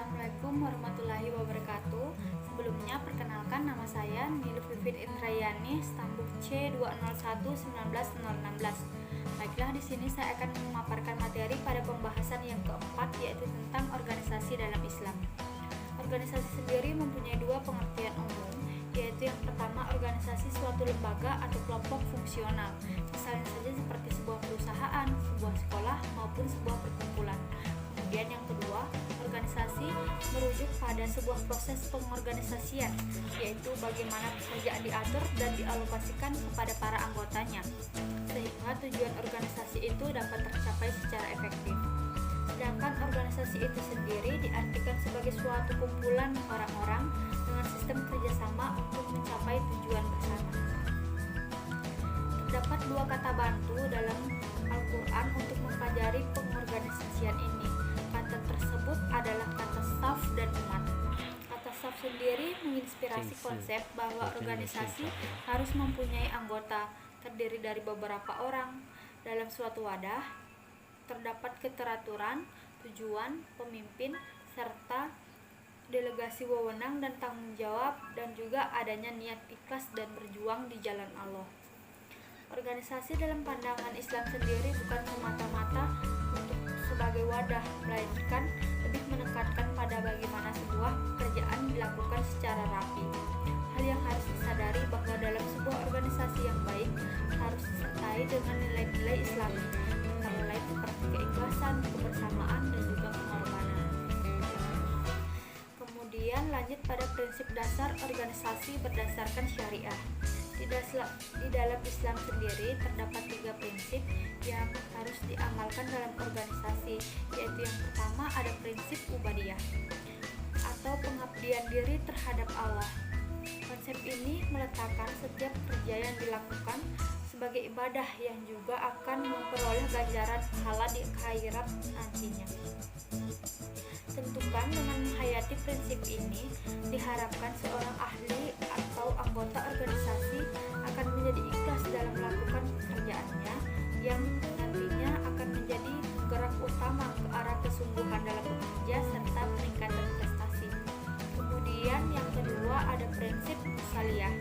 Assalamualaikum warahmatullahi wabarakatuh. Sebelumnya perkenalkan, nama saya Nilu Vivit Indrayani, stambuk C201-19-016. Baiklah, di sini saya akan memaparkan materi pada pembahasan yang keempat, yaitu tentang organisasi dalam Islam. Organisasi sendiri mempunyai dua pengertian umum, yaitu yang pertama, organisasi suatu lembaga atau kelompok fungsional, misalnya saja seperti sebuah perusahaan, sebuah sekolah, maupun sebuah perkumpulan. Kemudian yang kedua, organisasi merujuk pada sebuah proses pengorganisasian, yaitu bagaimana pekerjaan diatur dan dialokasikan kepada para anggotanya, sehingga tujuan organisasi itu dapat tercapai secara efektif. Sedangkan organisasi itu sendiri diartikan sebagai suatu kumpulan orang-orang dengan sistem kerjasama untuk mencapai tujuan bersama. Terdapat dua kata bantu dalam Al-Quran untuk mempelajari pengorganisasian ini. Kata tersebut adalah kata staf dan umat. Kata staf sendiri menginspirasi konsep bahwa organisasi harus mempunyai anggota terdiri dari beberapa orang. Dalam suatu wadah terdapat keteraturan, tujuan, pemimpin, serta delegasi wewenang dan tanggung jawab, dan juga adanya niat ikhlas dan berjuang di jalan Allah. Organisasi dalam pandangan Islam sendiri bukan semata-mata untuk sebagai wadah, melainkan lebih menekankan pada bagaimana sebuah pekerjaan dilakukan secara rapi. Hal yang harus disadari bahwa dalam sebuah organisasi yang baik harus disertai dengan nilai-nilai Islami, antara lain seperti keikhlasan, kebersamaan, dan juga pengorbanan. Kemudian lanjut pada prinsip dasar organisasi berdasarkan syariah. Di dalam Islam sendiri terdapat 3 prinsip yang harus diamalkan dalam organisasi, yaitu yang pertama ada prinsip ubadiyah atau pengabdian diri terhadap Allah. Konsep ini meletakkan setiap kerja yang dilakukan sebagai ibadah yang juga akan memperoleh ganjaran pahala di akhirat nantinya. Tentukan dengan menghayati prinsip ini, diharapkan seorang ahli atau anggota organisasi akan menjadi ikhlas dalam melakukan pekerjaannya, yang nantinya akan menjadi gerak utama ke arah kesungguhan dalam bekerja serta peningkatan prestasi. Kemudian yang kedua ada prinsip musaliyah,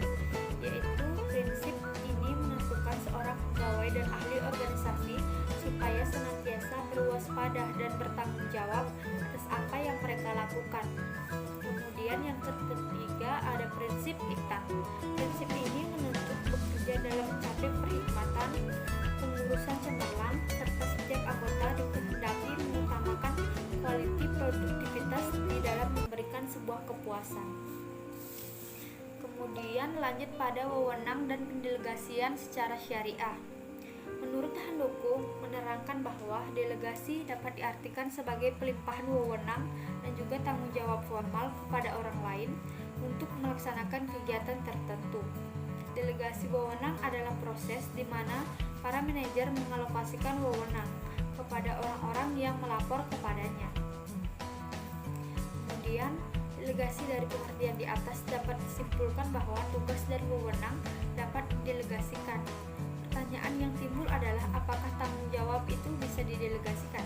yaitu prinsip ini menentukan seorang pegawai dan ahli organisasi supaya senantiasa berwaspada dan bertanggung jawab atas apa yang mereka lakukan. Kemudian yang ketiga ada prinsip iktan. Prinsip ini menuntut bekerja dalam mencapai perhikmatan, pengurusan cemerlang, serta setiap anggota dikehendaki mengutamakan kualitas produktivitas di dalam memberikan sebuah kepuasan. Kemudian lanjut pada wewenang dan pendelegasian secara syariah. Menurut Handoko menerangkan bahwa delegasi dapat diartikan sebagai pelimpahan wewenang dan juga tanggung jawab formal kepada orang lain untuk melaksanakan kegiatan tertentu. Delegasi wewenang adalah proses di mana para manajer mengalokasikan wewenang kepada orang-orang yang melapor kepadanya. Kemudian, delegasi dari pengertian di atas dapat disimpulkan bahwa tugas dan wewenang dapat didelegasikan. Pertanyaan yang timbul adalah apakah tanggung jawab itu bisa didelegasikan?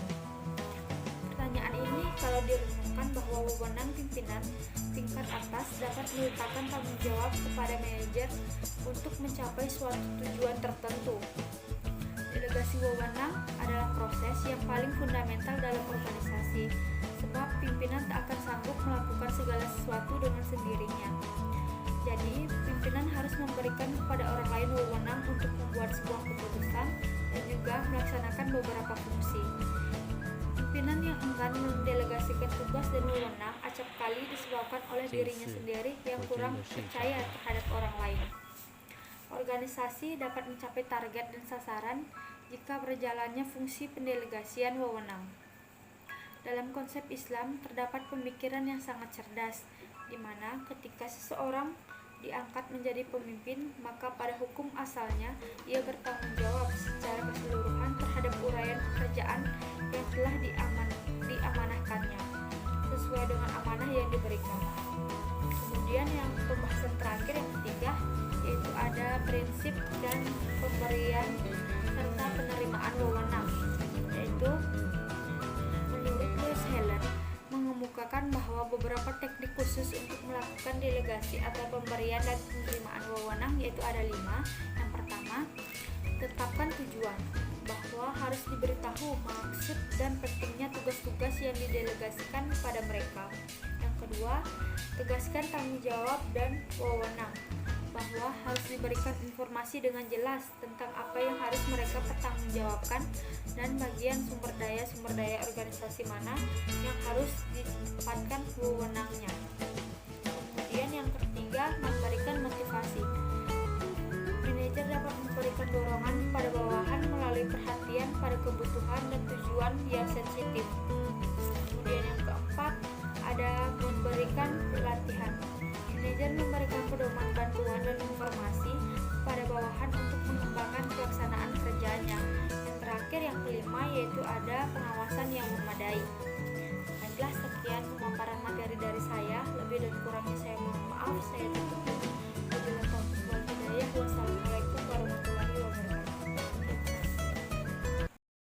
Pertanyaan ini kalau direnungkan bahwa wewenang pimpinan tingkat atas dapat meletakkan tanggung jawab kepada manajer untuk mencapai suatu tujuan tertentu. Delegasi wewenang adalah proses yang paling fundamental dalam organisasi, sebab pimpinan tak akan sanggup melakukan segala sesuatu dengan sendirinya. Jadi, pimpinan harus memberikan kepada orang lain wewenang untuk membuat sebuah keputusan dan juga melaksanakan beberapa fungsi. Pimpinan yang enggan mendelegasikan tugas dan wewenang acap kali disebabkan oleh dirinya sendiri yang kurang percaya terhadap orang lain. Organisasi dapat mencapai target dan sasaran jika berjalannya fungsi pendelegasian wewenang. Dalam konsep Islam terdapat pemikiran yang sangat cerdas, di mana ketika seseorang diangkat menjadi pemimpin, maka pada hukum asalnya ia bertanggung jawab secara keseluruhan terhadap uraian pekerjaan yang telah diamanahkannya sesuai dengan amanah yang diberikan. Kemudian yang pembahasan terakhir yang ketiga, yaitu ada prinsip dan pemberian serta penerimaan wewenang, yaitu menurut Louis Helen mengemukakan bahwa beberapa teknik khusus untuk melakukan delegasi atau pemberian dan penerimaan wewenang, yaitu ada 5. Yang pertama, tetapkan tujuan, bahwa harus diberitahu maksud dan pentingnya tugas-tugas yang didelegasikan kepada mereka. Yang kedua, tegaskan tanggung jawab dan wewenang, bahwa harus diberikan informasi dengan jelas tentang apa yang harus mereka pertanggungjawabkan dan bagian sumber daya organisasi mana yang harus ditempatkan wewenangnya. Kemudian yang ketiga, memberikan motivasi. Manajer dapat memberikan dorongan pada bawahan melalui perhatian pada kebutuhan dan tujuan yang sensitif. Kemudian yang keempat, ada memberikan pelatihan. Manajer memberikan pedoman, bantuan, dan informasi pada bawahan untuk mengembangkan pelaksanaan kerjanya. Yang terakhir, yang kelima, yaitu ada pengawasan yang memadai. Baiklah,